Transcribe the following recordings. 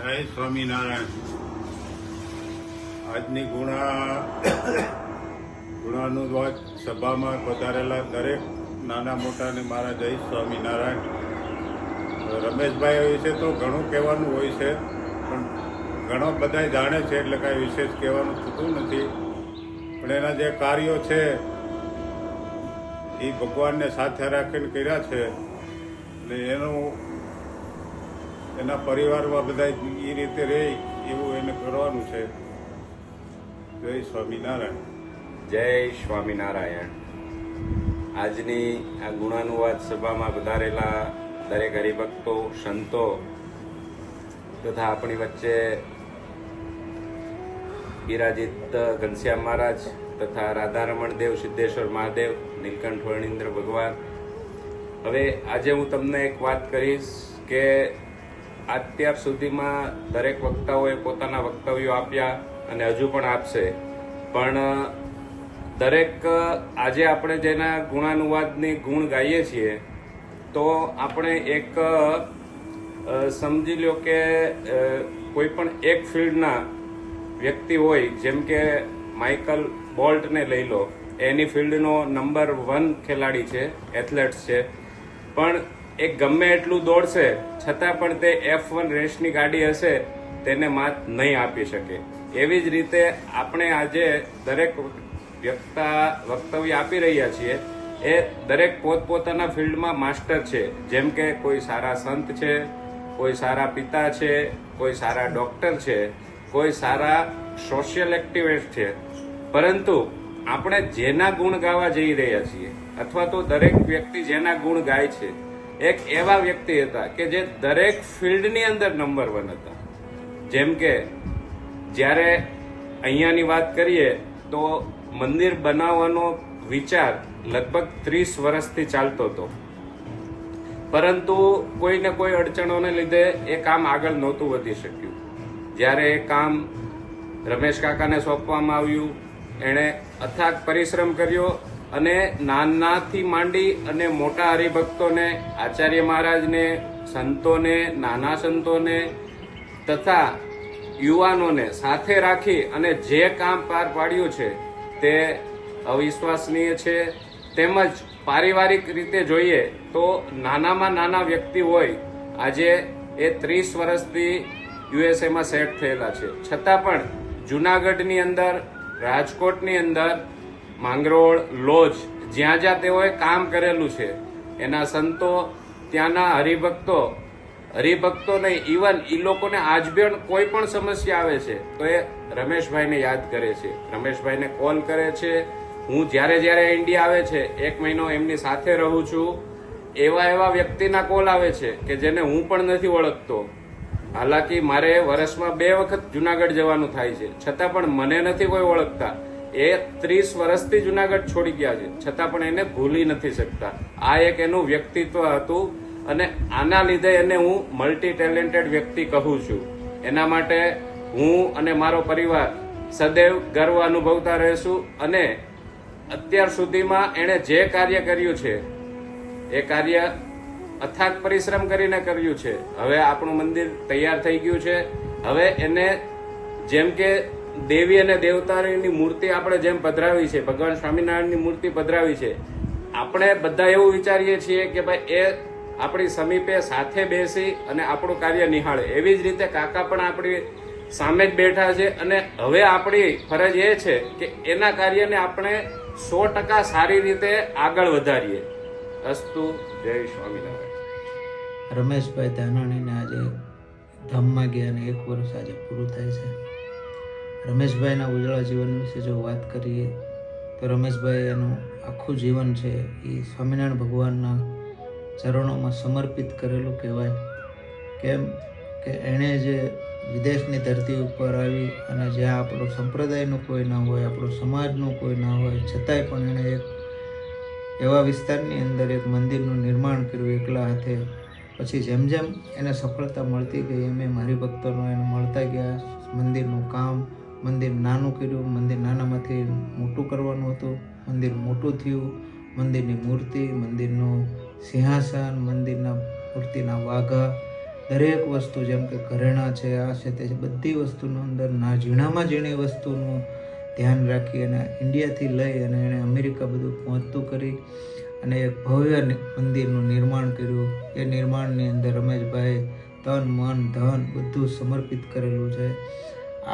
જય સ્વામિનારાયણ. આજની ગુણાનુવાદ સભામાં પધારેલા દરેક નાના મોટાને મારા જય સ્વામિનારાયણ. રમેશભાઈ વિશે તો ઘણું કહેવાનું હોય છે, પણ ઘણો બધા જાણે છે એટલે કાંઈ વિશેષ કહેવાનું થતું નથી. પણ એના જે કાર્યો છે એ ભગવાનને સાથે રાખીને કર્યા છે એટલે એના પરિવારમાં બધા એ રીતે રહે એવું એને કરવાનું છે. જય સ્વામિનારાયણ. જય સ્વામિનારાયણ. આજની આ ગુણાનુવાદ સભામાં પધારેલા દરેક હરિભક્તો, સંતો તથા આપણી વચ્ચે બિરાજિત ઘનશ્યામ મહારાજ તથા રાધારમણ દેવ, સિદ્ધેશ્વર મહાદેવ, નીલકંઠ વર્ણિન્દ્ર ભગવાન. હવે આજે હું તમને એક વાત કહીશ કે અત્યાર સુધીમાં દરેક વક્તાઓએ પોતાના વક્તવ્યો આપ્યા અને હજુ પણ આપશે, પણ દરેક આજે આપણે જેના ગુણાનુવાદની ગુણ ગાઈએ છીએ તો આપણે એક સમજી લો કે કોઈ પણ એક ફિલ્ડના વ્યક્તિ હોય, જેમ કે માઇકલ બોલ્ટને લઈ લો, એની ફિલ્ડનો નંબર 1 ખેલાડી છે, એથ્લેટ્સ છે, પણ એ ગમે એટલું દોડશે છતાં પણ તે F1 રેસની ગાડી હશે તેને માત નહીં આપી શકે. એવી જ રીતે આપણે આજે દરેક વક્તવ્ય આપી રહ્યા છીએ એ દરેક પોતપોતાના ફિલ્ડમાં માસ્ટર છે. જેમ કે કોઈ સારા સંત છે, કોઈ સારા પિતા છે, કોઈ સારા ડોક્ટર છે, કોઈ સારા સોશિયલ એક્ટિવિસ્ટ છે, પરંતુ આપણે જેના ગુણ ગાવા જઈ રહ્યા છીએ અથવા તો દરેક વ્યક્તિ જેના ગુણ ગાય છે એક એવા વ્યક્તિ હતા કે જે દરેક ફિલ્ડની અંદર નંબર 1 હતા. જેમ કે જ્યારે અહીંયાની વાત કરીએ તો મંદિર બનાવવાનો વિચાર લગભગ 30 વર્ષથી ચાલતો હતો, પરંતુ કોઈને કોઈ અડચણોને લીધે એ કામ આગળ નહોતું વધી શક્યું. જ્યારે એ કામ રમેશ કાકાને સોંપવામાં આવ્યું, એણે અથાગ પરિશ્રમ કર્યો અને નાનાથી માંડી અને મોટા હરિભક્તોને, આચાર્ય મહારાજને, સંતોને, નાના સંતોને તથા યુવાનોને સાથે રાખી અને જે કામ પાર પાડ્યું છે તે અવિશ્વસનીય છે. તેમજ પારિવારિક રીતે જોઈએ તો નાનામાં નાના વ્યક્તિ હોય, આજે એ 30 વર્ષથી યુએસએમાં સેટ થયેલા છે, છતાં પણ જુનાગઢની અંદર, રાજકોટની અંદર, માંગરોળ, લોજ, જ્યાં જ્યાં તેઓએ કામ કરેલું છે, એના સંતો, ત્યાંના હરિભક્તો નહીં, ઇવન એ લોકોને આજ પણ કોઈ પણ સમસ્યા આવે છે તો એ રમેશભાઈને યાદ કરે છે, રમેશભાઈને કોલ કરે છે. હું જ્યારે ઇન્ડિયા આવે છે 1 મહિનો એમની સાથે રહું છું, એવા વ્યક્તિના કોલ આવે છે કે જેને હું પણ નથી ઓળખતો. હાલાકી મારે વર્ષમાં 2 વખત જુનાગઢ જવાનું થાય છે, છતાં પણ મને નથી કોઈ ઓળખતા. એ 30 વર્ષથી જુનાગઢ છોડી ગયા છે, છતાં પણ એને ભૂલી નથી શકતા. આ એક એનું વ્યક્તિત્વ હતું અને આના લીધે એને હું મલ્ટી ટેલેન્ટેડ વ્યક્તિ કહું છું. એના માટે હું અને મારો પરિવાર સદૈવ ગર્વ અનુભવતા રહીશું. અને અત્યાર સુધીમાં એણે જે કાર્ય કર્યું છે એ કાર્ય અથાગ પરિશ્રમ કરીને કર્યું છે. હવે આપણું મંદિર તૈયાર થઈ ગયું છે. હવે એને જેમ કે દેવી અને દેવતાની મૂર્તિ આપણે જેમ પધરાવી છે, ભગવાન સ્વામિનારાયણની મૂર્તિ પધરાવી છે, આપણે બધા એવું વિચારીએ છીએ કે ભાઈ એ આપણી સમીપે સાથે બેસી અને આપણું કાર્ય નિહાળે. એવી જ રીતે કાકા પણ આપણી સામે જ બેઠા છે અને હવે આપણી ફરજ એ છે કે એના કાર્યને આપણે 100% સારી રીતે આગળ વધારીએ. અસ્તુ. જય સ્વામિનારાયણ. રમેશભાઈ ધાનાણીને આજે ધામમાં ગયા અને 1 વર્ષ આજે પૂરું થાય છે. રમેશભાઈના ઉજળા જીવન વિશે જો વાત કરીએ તો રમેશભાઈ એનું આખું જીવન છે એ સ્વામિનારાયણ ભગવાનના ચરણોમાં સમર્પિત કરેલું કહેવાય. કેમ કે એણે જે વિદેશની ધરતી ઉપર આવી અને જ્યાં આપણો સંપ્રદાયનું કોઈ ના હોય, આપણો સમાજનું કોઈ ના હોય, છતાંય પણ એણે એક એવા વિસ્તારની અંદર એક મંદિરનું નિર્માણ કર્યું એકલા હાથે. પછી જેમ જેમ એને સફળતા મળતી ગઈ એમ એમ હરિભક્તોનો એને મળતા ગયા. મંદિરનું કામ, મંદિર નાનું કર્યું, મંદિર નાનામાંથી મોટું કરવાનું હતું, મંદિર મોટું થયું. મંદિરની મૂર્તિ, મંદિરનું સિંહાસન, મંદિરના મૂર્તિના વાઘા દરેક વસ્તુ જેમ કે ઘરેણાં છે, આ છે તે છે, બધી વસ્તુનો અંદર ઝીણામાં ઝીણી વસ્તુનું ધ્યાન રાખી અને ઇન્ડિયાથી લઈ અને એણે અમેરિકા બધું પહોંચતું કરી અને એક ભવ્ય મંદિરનું નિર્માણ કર્યું. એ નિર્માણની અંદર રમેશભાઈ તન મન ધન બધું સમર્પિત કરેલું છે.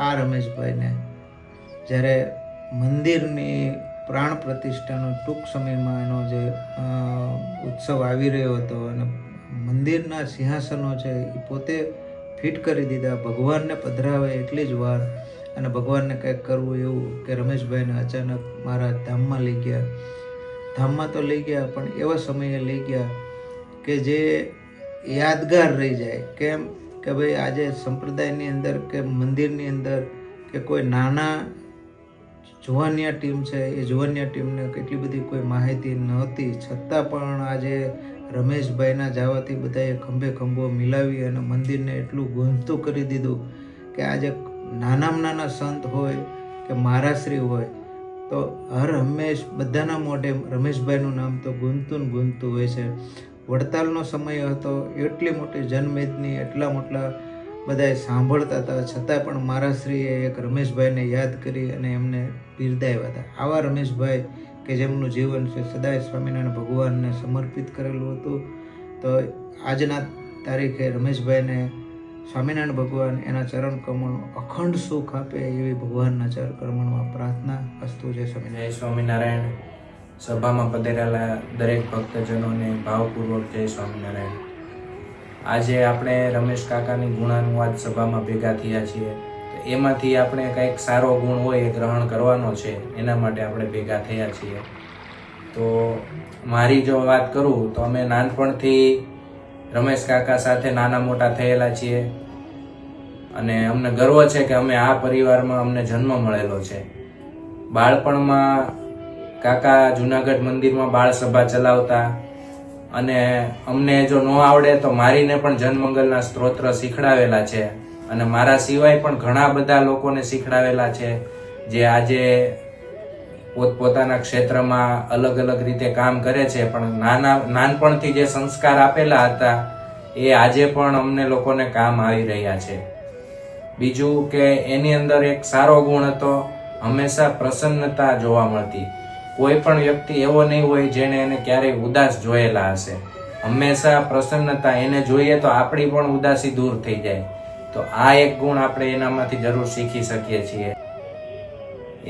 આ રમેશભાઈને જ્યારે મંદિરની પ્રાણ પ્રતિષ્ઠાનો ટૂંક સમયમાં એનો જે ઉત્સવ આવી રહ્યો હતો અને મંદિરના સિંહાસનો છે એ પોતે ફિટ કરી દીધા, ભગવાનને પધરાવે એટલી જ વાર અને ભગવાનને કંઈક કરવું એવું કે રમેશભાઈને અચાનક મારા ધામમાં લઈ ગયા. ધામમાં તો લઈ ગયા પણ એવા સમયે લઈ ગયા કે જે યાદગાર રહી જાય. કેમ કે ભાઈ આજે સંપ્રદાયની અંદર કે મંદિરની અંદર કે કોઈ નાના જુવાનિયા ટીમ છે, એ જુવાનિયા ટીમને કેટલી બધી કોઈ માહિતી નહોતી, છતાં પણ આજે રમેશભાઈના જવાથી બધાએ ખંભે ખંભો મિલાવી અને મંદિરને એટલું ગુંજતું કરી દીધું કે આજે નાનામાં નાના સંત હોય કે મહારાશ્રી હોય તો હર હંમેશ બધાના મોઢે રમેશભાઈનું નામ તો ગુંજતું હોય છે. વડતાલનો સમય હતો, એટલી મોટી જનમેદની, એટલા મોટા બધાએ સાંભળતા હતા, છતાં પણ મહારાશ્રીએ એક રમેશભાઈને યાદ કરી અને એમને બિરદાવ્યા હતા. આવા રમેશભાઈ કે જેમનું જીવન છે સદાય સ્વામિનારાયણ ભગવાનને સમર્પિત કરેલું હતું. તો આજના તારીખે રમેશભાઈને સ્વામિનારાયણ ભગવાન એના ચરણ કમળનું અખંડ સુખ આપે એવી ભગવાનના ચરણ કમળમાં પ્રાર્થના અસ્તુ. જય સ્વામિનારાયણ. જય સ્વામિનારાયણ. સભામાં પધારેલા દરેક ભક્તજનોને ભાવપૂર્વક જય સ્વામિનારાયણ. આજે આપણે રમેશ કાકાની ગુણાનુવાદ સભામાં ભેગા થયા છીએ. તો એમાંથી આપણે કંઈક સારો ગુણ હોય એ ગ્રહણ કરવાનો છે, એના માટે આપણે ભેગા થયા છીએ. તો મારી જો વાત કરું તો અમે નાનપણથી રમેશ કાકા સાથે નાના મોટા થયેલા છીએ અને અમને ગર્વ છે કે અમે આ પરિવારમાં અમને જન્મ મળેલો છે. બાળપણમાં કાકા જુનાગઢ મંદિરમાં બાળ સભા ચલાવતા અને અમને જો ન આવડે તો મારીને પણ જનમંગલના સ્તોત્ર શીખડાવેલા છે અને મારા સિવાય પણ ઘણા બધા લોકોને શીખડાવેલા છે જે આજે પોતપોતાના ક્ષેત્રમાં અલગ અલગ રીતે કામ કરે છે. પણ નાનપણથી જે સંસ્કાર આપેલા હતા એ આજે પણ અમને લોકોને કામ આવી રહ્યા છે. બીજું કે એની અંદર એક સારો ગુણ હતો, હંમેશા પ્રસન્નતા જોવા મળતી. કોઈ પણ વ્યક્તિ એવો નહીં હોય જેને એને ક્યારેય ઉદાસ જોયેલા હશે. હંમેશા પ્રસન્નતા, એને જોઈએ તો આપણી પણ ઉદાસી દૂર થઈ જાય. તો આ એક ગુણ આપણે એનામાંથી જરૂર શીખી શકીએ છીએ.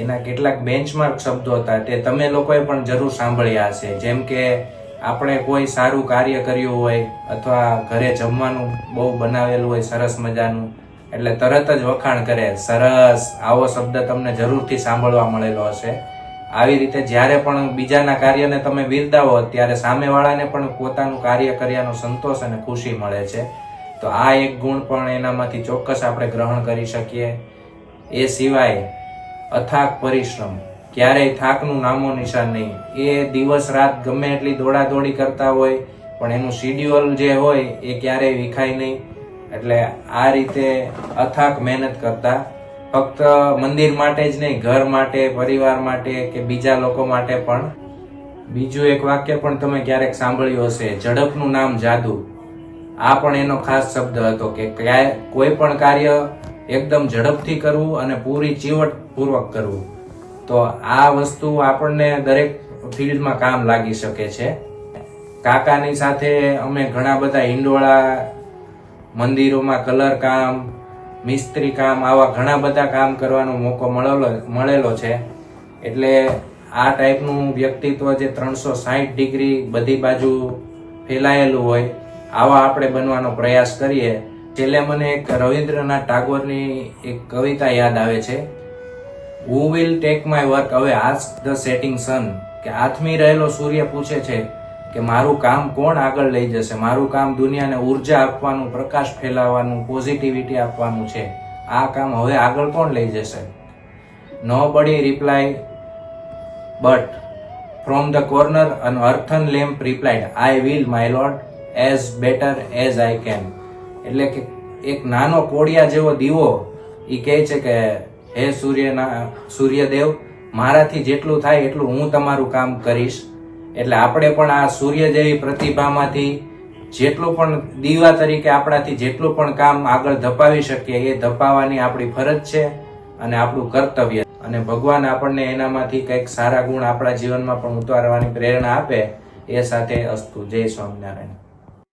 એના કેટલાક બેન્ચમાર્ક શબ્દો હતા તે તમે લોકોએ પણ જરૂર સાંભળ્યા હશે. જેમ કે આપણે કોઈ સારું કાર્ય કર્યું હોય અથવા ઘરે જમવાનું બહુ બનાવેલું હોય સરસ મજાનું, એટલે તરત જ વખાણ કરે, સરસ. આવો શબ્દ તમને જરૂરથી સાંભળવા મળેલો હશે. આવી રીતે જ્યારે પણ બીજાના કાર્યને તમે બિરદાવો ત્યારે સામેવાળાને પણ પોતાનું કાર્ય કર્યાનો સંતોષ અને ખુશી મળે છે. તો આ એક ગુણ પણ એનામાંથી ચોક્કસ આપણે ગ્રહણ કરી શકીએ. એ સિવાય અથાગ પરિશ્રમ, ક્યારેય થાકનું નામો નિશાન નહીં. એ દિવસ રાત ગમે એટલી દોડાદોડી કરતા હોય પણ એનું શિડ્યુઅલ જે હોય એ ક્યારેય વિખાય નહીં. એટલે આ રીતે અથાગ મહેનત કરતા, ફક્ત મંદિર માટે જ નહીં, ઘર માટે, પરિવાર માટે કે બીજા લોકો માટે પણ. બીજું એક વાક્ય પણ તમે ક્યારેક સાંભળ્યું હશે, ઝડપનું નામ જાદુ. આ પણ એનો ખાસ શબ્દ હતો કે કોઈ પણ કાર્ય એકદમ ઝડપથી કરવું અને પૂરી ચીવટપૂર્વક કરવું. તો આ વસ્તુ આપણને દરેક ફિલ્ડમાં કામ લાગી શકે છે. કાકાની સાથે અમે ઘણા બધા હિંડોળા, મંદિરોમાં કલર કામ, મિસ્ત્રી કામ, આવા ઘણા બધા કામ કરવાનો મોકો મળેલો છે. એટલે આ ટાઈપનું વ્યક્તિત્વ જે 360 ડિગ્રી બધી બાજુ ફેલાયેલું હોય, આવા આપણે બનવાનો પ્રયાસ કરીએ. છેલ્લે મને એક રવિન્દ્રનાથ ટાગોરની એક કવિતા યાદ આવે છે, who will take my work અવે આસ્ક ધ સેટિંગ સન. કે આથમી રહેલો સૂર્ય પૂછે છે કે મારું કામ કોણ આગળ લઈ જશે, મારું કામ દુનિયાને ઉર્જા આપવાનું, પ્રકાશ ફેલાવવાનું, પોઝિટિવિટી આપવાનું છે. આ કામ હવે આગળ કોણ લઈ જશે? Nobody replied, but from the corner an earthen lamp replied, I will, my lord, as better as I can. એટલે કે એક નાનો કોડિયા જેવો દીવો એ કહે છે કે હે સૂર્યદેવ, મારાથી જેટલું થાય એટલું હું તમારું કામ કરીશ. એટલે આપણે પણ આ સૂર્ય જેવી પ્રતિભામાંથી જેટલું પણ દીવા તરીકે આપણાથી જેટલું પણ કામ આગળ ધપાવી શકીએ એ ધપાવવાની આપણી ફરજ છે અને આપણું કર્તવ્ય. અને ભગવાન આપણને એનામાંથી કંઈક સારા ગુણ આપણા જીવનમાં પણ ઉતારવાની પ્રેરણા આપે એ સાથે અસ્તુ. જય સ્વામિનારાયણ.